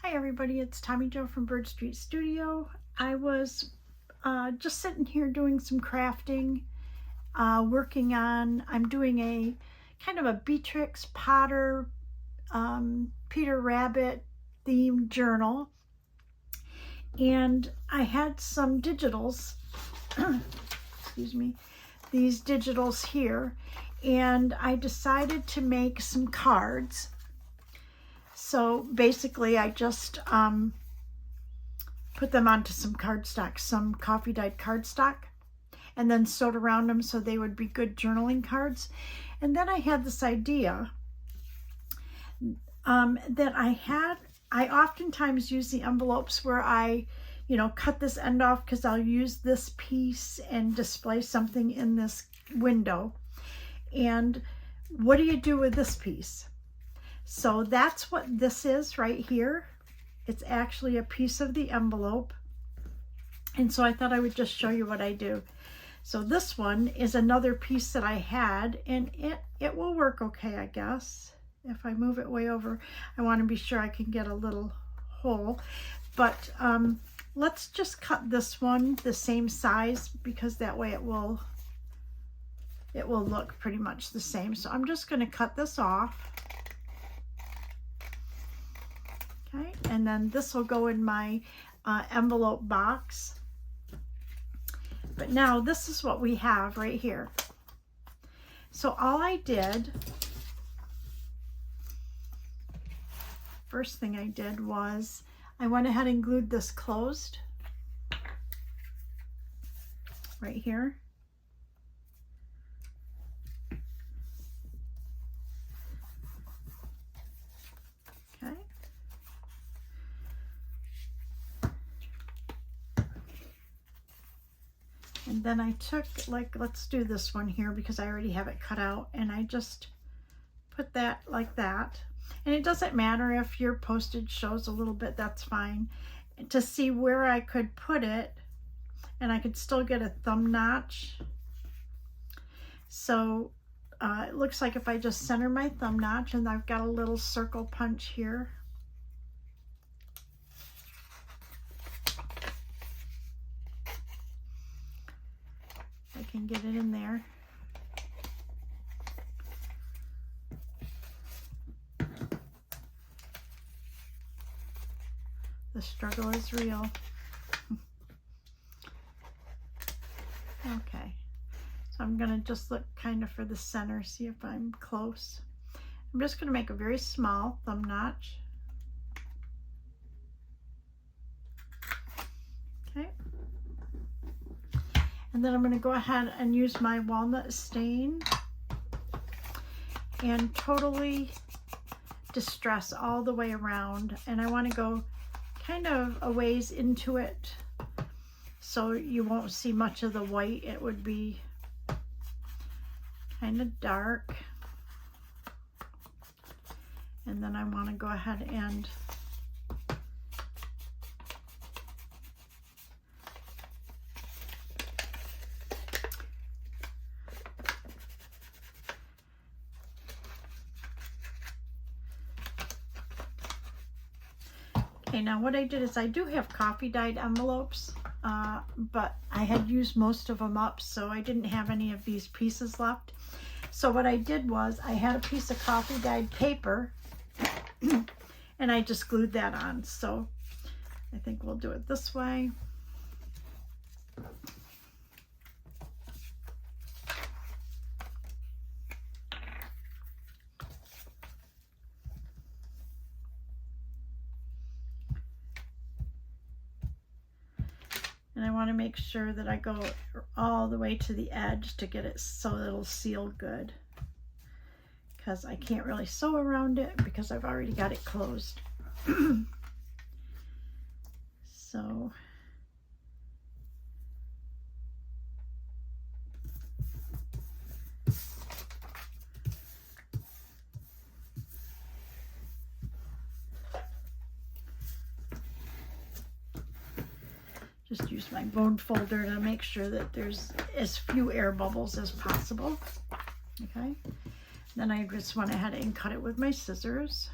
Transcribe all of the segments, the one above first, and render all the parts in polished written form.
Hi everybody, it's Tommy Jo from Bird Street Studio. I was just sitting here doing some crafting, I'm doing a kind of a Beatrix Potter, Peter Rabbit themed journal. And I had some digitals, excuse me, these digitals here, and I decided to make some cards. So basically I just put them onto some cardstock, some coffee dyed cardstock, and then sewed around them so they would be good journaling cards. And then I had this idea that I oftentimes use the envelopes where I, cut this end off because I'll use this piece and display something in this window. And what do you do with this piece? So that's what this is right here. It's actually a piece of the envelope. And so I thought I would just show you what I do. So this one is another piece that I had, and it will work okay, I guess. If I move it way over, I want to be sure I can get a little hole. But let's just cut this one the same size, because that way it will look pretty much the same. So I'm just going to cut this off. Okay, and then this will go in my envelope box. But now this is what we have right here. So all I did, first thing I did was I went ahead and glued this closed right here. Okay. And then I took, let's do this one here because I already have it cut out, and I just put that like that. And it doesn't matter if your postage shows a little bit, that's fine. To see where I could put it, and I could still get a thumb notch. So it looks like if I just center my thumb notch, and I've got a little circle punch here. I can get it in there. The struggle is real. Okay, so I'm gonna just look kind of for the center, see if I'm close. I'm just gonna make a very small thumb notch. Okay. And then I'm going to go ahead and use my walnut stain and totally distress all the way around. And I want to go kind of a ways into it so you won't see much of the white. It would be kind of dark. And then I want to go ahead and okay, now what I did is I do have coffee dyed envelopes, but I had used most of them up, so I didn't have any of these pieces left. So what I did was I had a piece of coffee dyed paper and I just glued that on. So I think we'll do it this way. And I want to make sure that I go all the way to the edge to get it so it'll seal good, because I can't really sew around it because I've already got it closed. So just use my bone folder to make sure that there's as few air bubbles as possible. Okay, then I just went ahead and cut it with my scissors.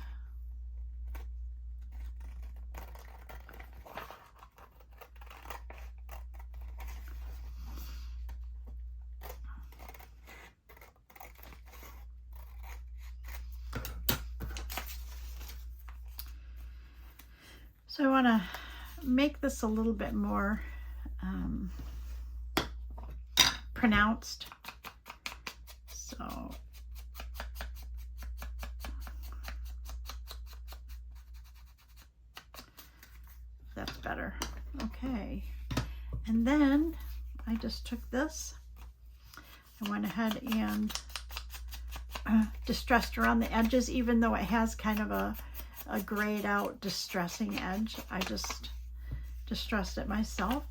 So I want to make this a little bit more pronounced. So that's better. Okay. And then I just took this. I went ahead and distressed around the edges, even though it has kind of a grayed out distressing edge. I just distressed it myself.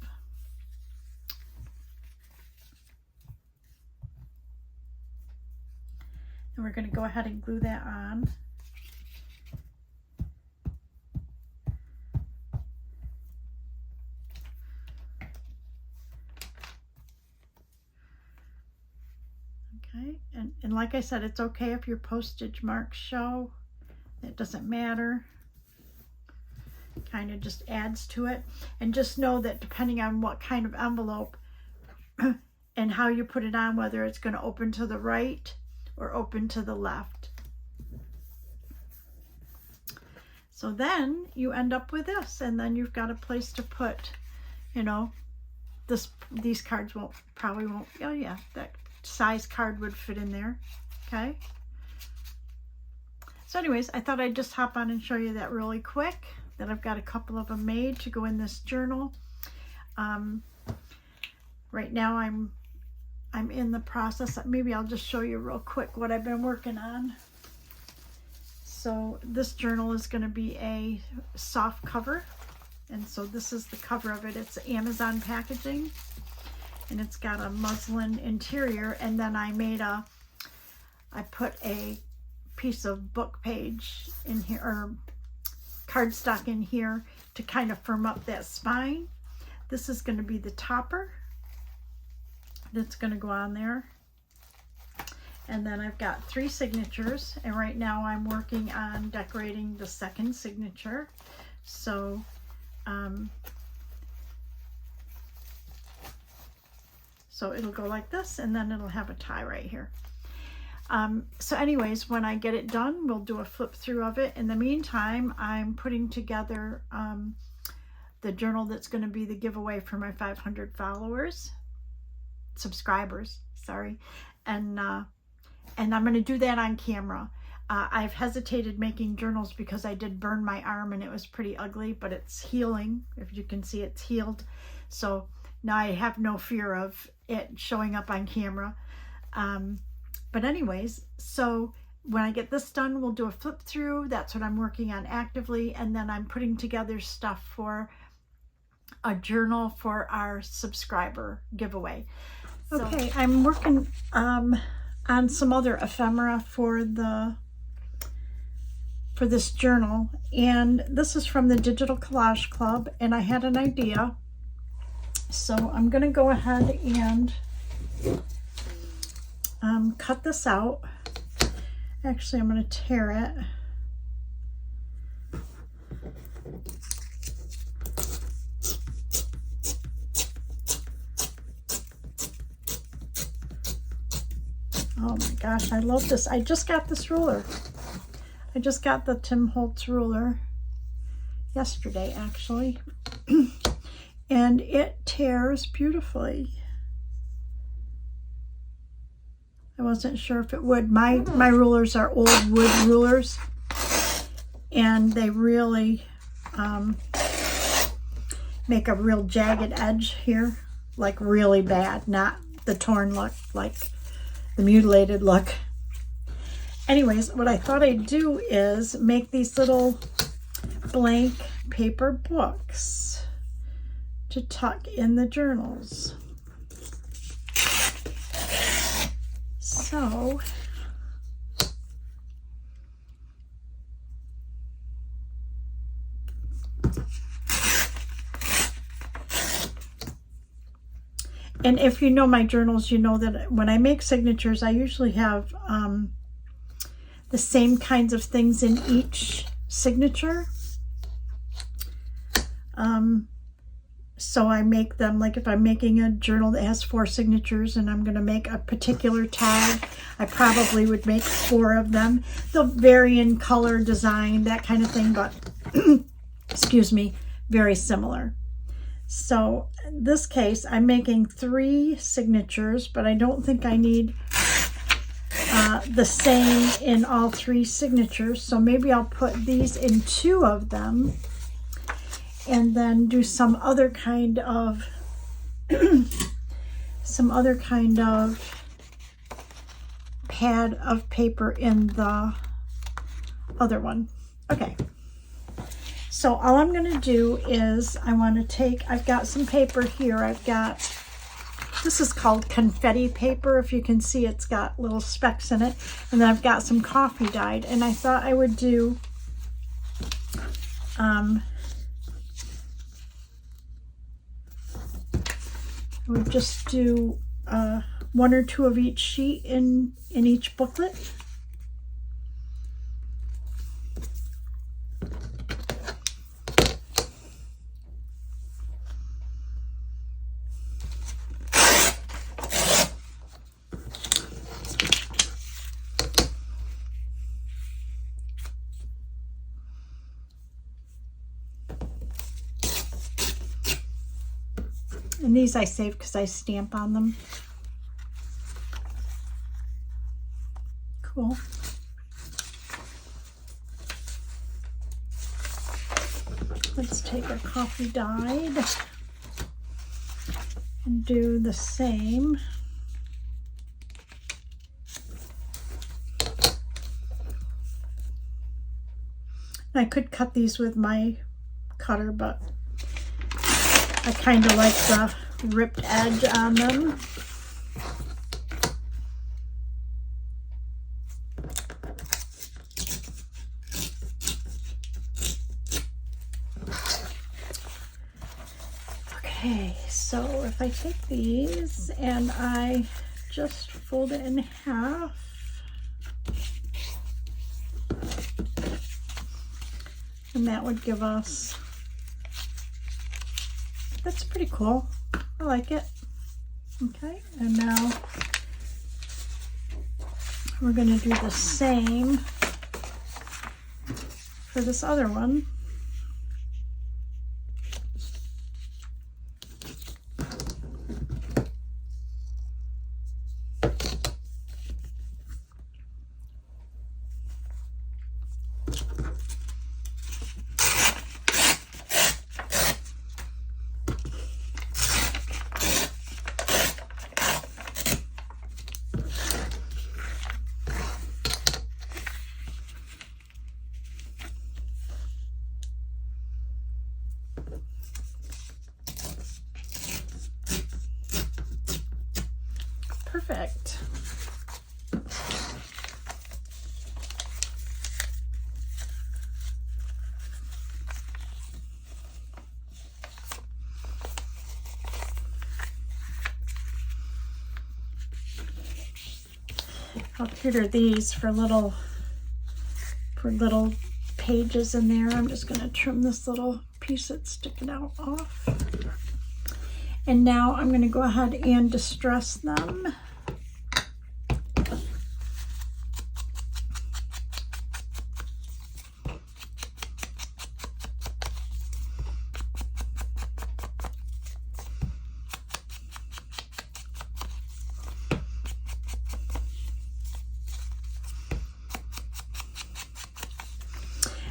And we're going to go ahead and glue that on. Okay, and like I said, it's okay if your postage marks show. It doesn't matter. It kind of just adds to it. And just know that depending on what kind of envelope and how you put it on, whether it's going to open to the right or open to the left. So then you end up with this, and then you've got a place to put, you know, these cards probably won't, oh yeah, that size card would fit in there. Okay. So anyways, I thought I'd just hop on and show you that really quick, that I've got a couple of them made to go in this journal. Right now I'm in the process. Maybe I'll just show you real quick what I've been working on. So this journal is going to be a soft cover. And so this is the cover of it. It's Amazon packaging. And it's got a muslin interior. And then I put a piece of book page in here, or cardstock in here, to kind of firm up that spine. This is going to be the topper that's going to go on there. And then I've got 3 signatures, and right now I'm working on decorating the second signature. So it'll go like this, and then it'll have a tie right here. So anyways, when I get it done, we'll do a flip through of it. In the meantime, I'm putting together the journal that's going to be the giveaway for my 500 subscribers, sorry. And I'm going to do that on camera. I've hesitated making journals because I did burn my arm and it was pretty ugly, but it's healing. If you can see, it's healed. So now I have no fear of it showing up on camera. But anyways, so when I get this done, we'll do a flip through. That's what I'm working on actively. And then I'm putting together stuff for a journal for our subscriber giveaway. So, okay, I'm working on some other ephemera for this journal. And this is from the Digital Collage Club. And I had an idea. So I'm going to go ahead and cut this out. Actually, I'm going to tear it. Oh my gosh, I love this. I just got this ruler. I just got the Tim Holtz ruler yesterday, actually. And it tears beautifully. I wasn't sure if it would. My rulers are old wood rulers, and they really make a real jagged edge here, like really bad, not the torn look, like the mutilated look. Anyways, what I thought I'd do is make these little blank paper books to tuck in the journals. So and if you know my journals, you know that when I make signatures, I usually have the same kinds of things in each signature. So I make them, like if I'm making a journal that has 4 signatures and I'm going to make a particular tag, I probably would make 4 of them. They'll vary in color, design, that kind of thing, but excuse me, very similar. So in this case, I'm making 3 signatures, but I don't think I need the same in all 3 signatures. So maybe I'll put these in 2 of them and then do some other kind of pad of paper in the other one. Okay. So all I'm going to do is I want to take, I've got some paper here. I've got, this is called confetti paper. If you can see, it's got little specks in it. And then I've got some coffee dyed. And I thought I would do, I would just do 1 or 2 of each sheet in each booklet. And these I save because I stamp on them. Cool. Let's take a coffee dyed and do the same. I could cut these with my cutter, but I kind of like the ripped edge on them. Okay, so if I take these and I just fold it in half, and that would give us, that's pretty cool. I like it. Okay, and now we're going to do the same for this other one. Perfect. How cute are these for little pages in there. I'm just going to trim this little piece that's sticking out off. And now I'm going to go ahead and distress them.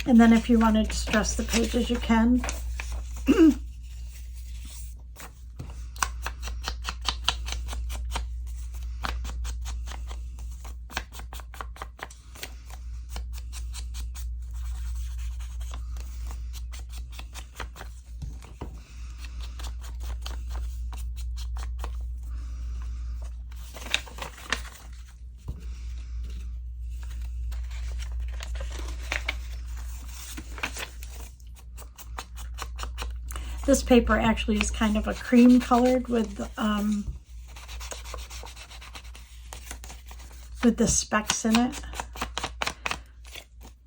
And then if you want to distress the pages, you can. This paper actually is kind of a cream colored with the specks in it.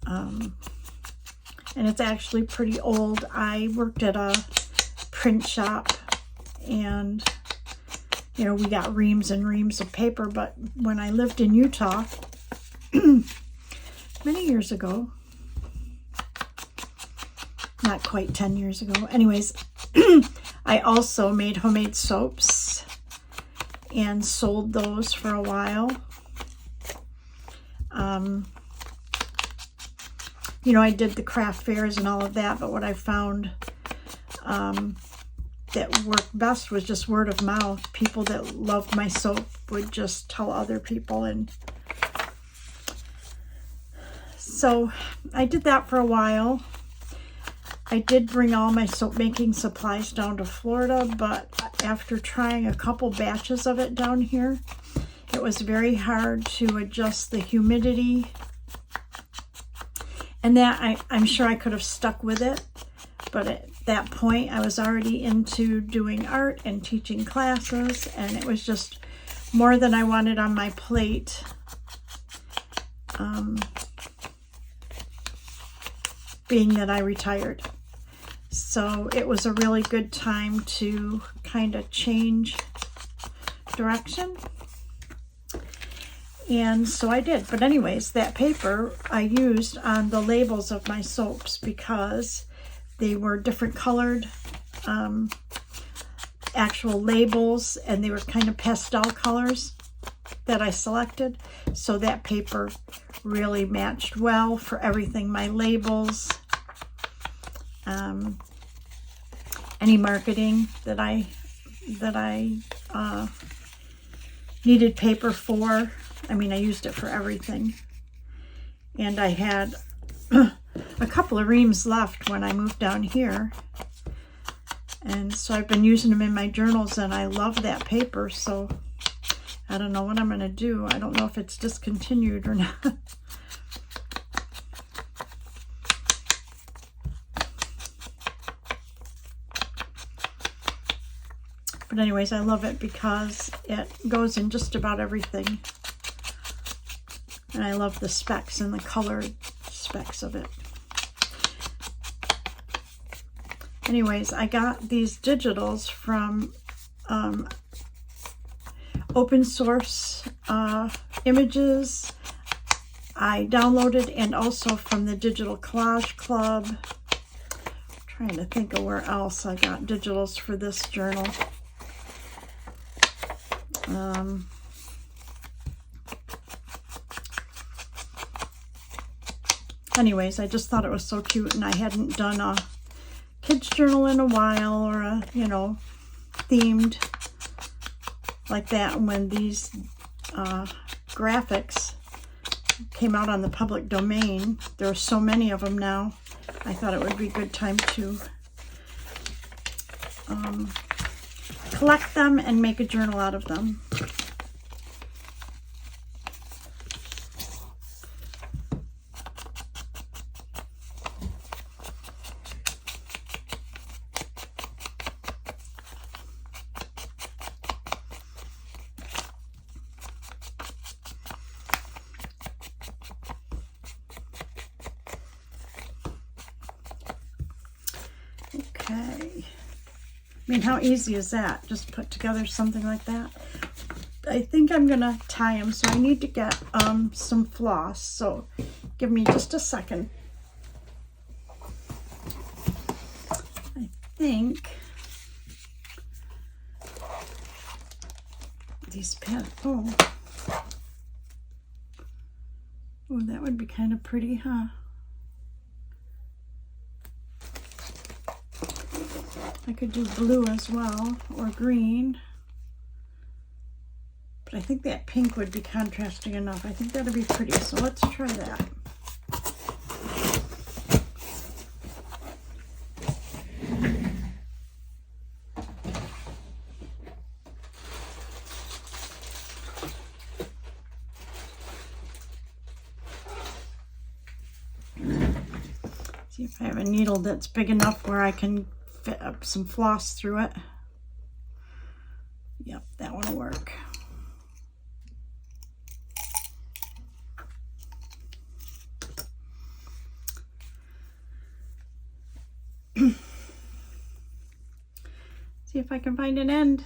And it's actually pretty old. I worked at a print shop and, you know, we got reams and reams of paper, but when I lived in Utah many years ago, not quite 10 years ago. Anyways, I also made homemade soaps and sold those for a while. You know, I did the craft fairs and all of that, but what I found that worked best was just word of mouth. People that loved my soap would just tell other people, and so I did that for a while. I did bring all my soap making supplies down to Florida, but after trying a couple batches of it down here, it was very hard to adjust the humidity. And that I'm sure I could have stuck with it, but at that point I was already into doing art and teaching classes, and it was just more than I wanted on my plate. Being that I retired. So it was a really good time to kind of change direction. And so I did. But anyways, that paper I used on the labels of my soaps because they were different colored actual labels, and they were kind of pastel colors that I selected. So that paper really matched well for everything, my labels, any marketing that I needed paper for. I mean, I used it for everything. And I had a couple of reams left when I moved down here. And so I've been using them in my journals, and I love that paper. So I don't know what I'm going to do. I don't know if it's discontinued or not. But anyways, I love it because it goes in just about everything. And I love the specs and the colored specs of it. Anyways, I got these digitals from open source images I downloaded, and also from the Digital Collage Club. I'm trying to think of where else I got digitals for this journal. Anyways, I just thought it was so cute, and I hadn't done a kids journal in a while, or a, you know, themed like that. And when these graphics came out on the public domain, there are so many of them now, I thought it would be a good time to collect them and make a journal out of them. Okay. I mean, how easy is that? Just put together something like that. I think I'm gonna tie them, so I need to get some floss. So give me just a second. I think these pens. Oh, that would be kind of pretty, huh? I could do blue as well, or green. But I think that pink would be contrasting enough. I think that'd be pretty, so let's try that. See if I have a needle that's big enough where I can fit up some floss through it. Yep, that one will work. See if I can find an end.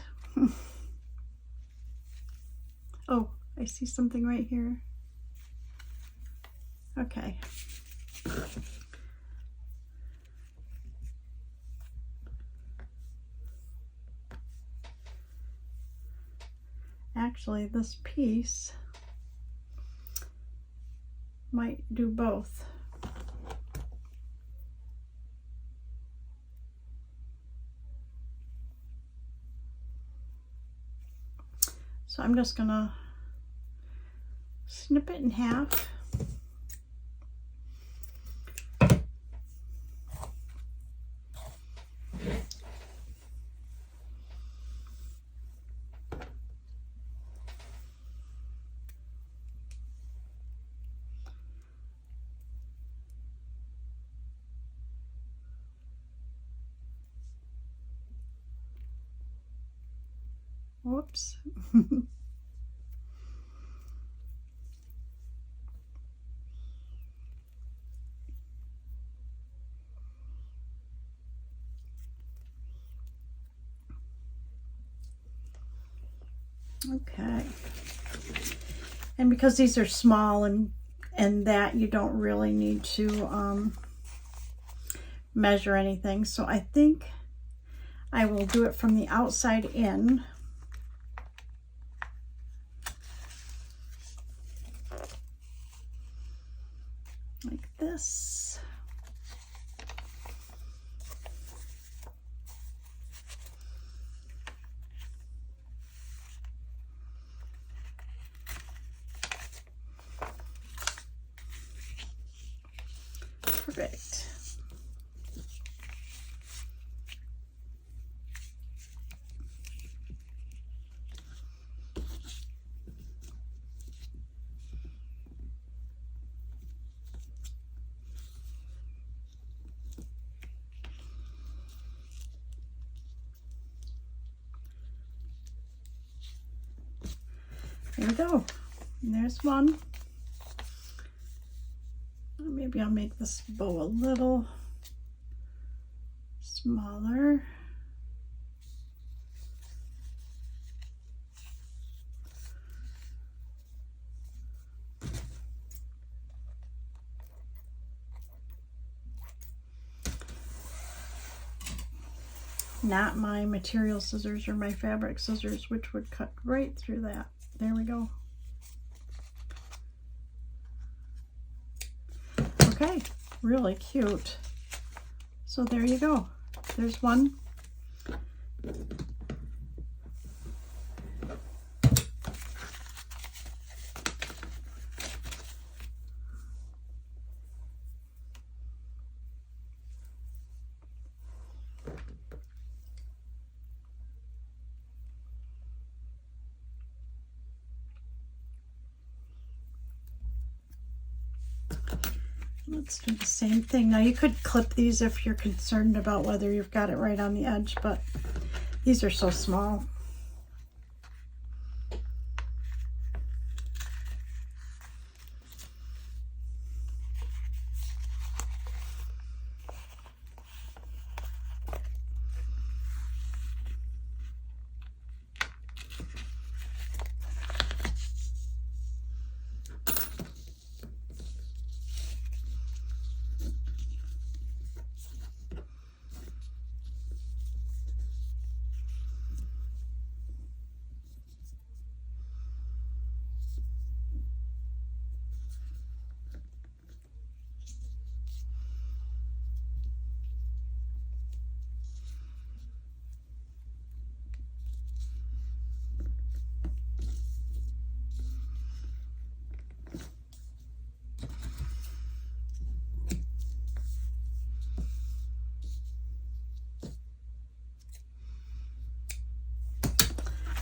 Oh, I see something right here. Okay. actually this piece might do both. So I'm just gonna snip it in half. Whoops. Okay. And because these are small and that you don't really need to measure anything, so I think I will do it from the outside in. Like this. Perfect. There we go. And there's one. Maybe I'll make this bow a little smaller. Not my material scissors or my fabric scissors, which would cut right through that. There we go. Okay, really cute. So there you go. There's one. Let's do the same thing. Now you could clip these if you're concerned about whether you've got it right on the edge, but these are so small.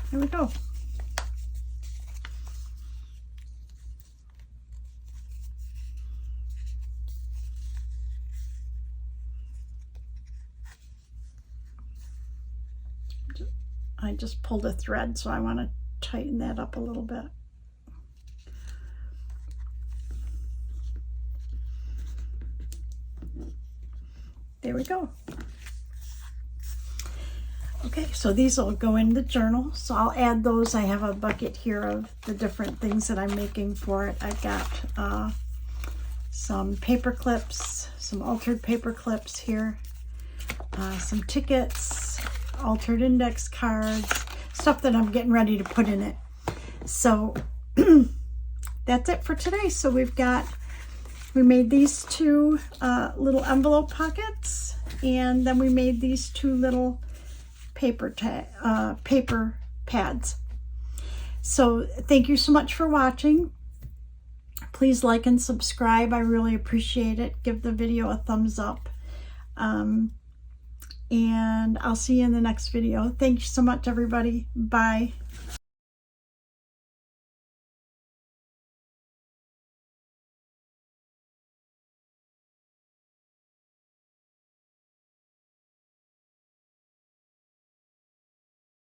There we go. I just pulled a thread, so I want to tighten that up a little bit. There we go. Okay, so these will go in the journal. So I'll add those. I have a bucket here of the different things that I'm making for it. I've got some paper clips, some altered paper clips here, some tickets, altered index cards, stuff that I'm getting ready to put in it. So that's it for today. So we made these two little envelope pockets, and then we made these two little paper pads. So thank you so much for watching. Please like and subscribe. I really appreciate it. Give the video a thumbs up. And I'll see you in the next video. Thank you so much, everybody. Bye.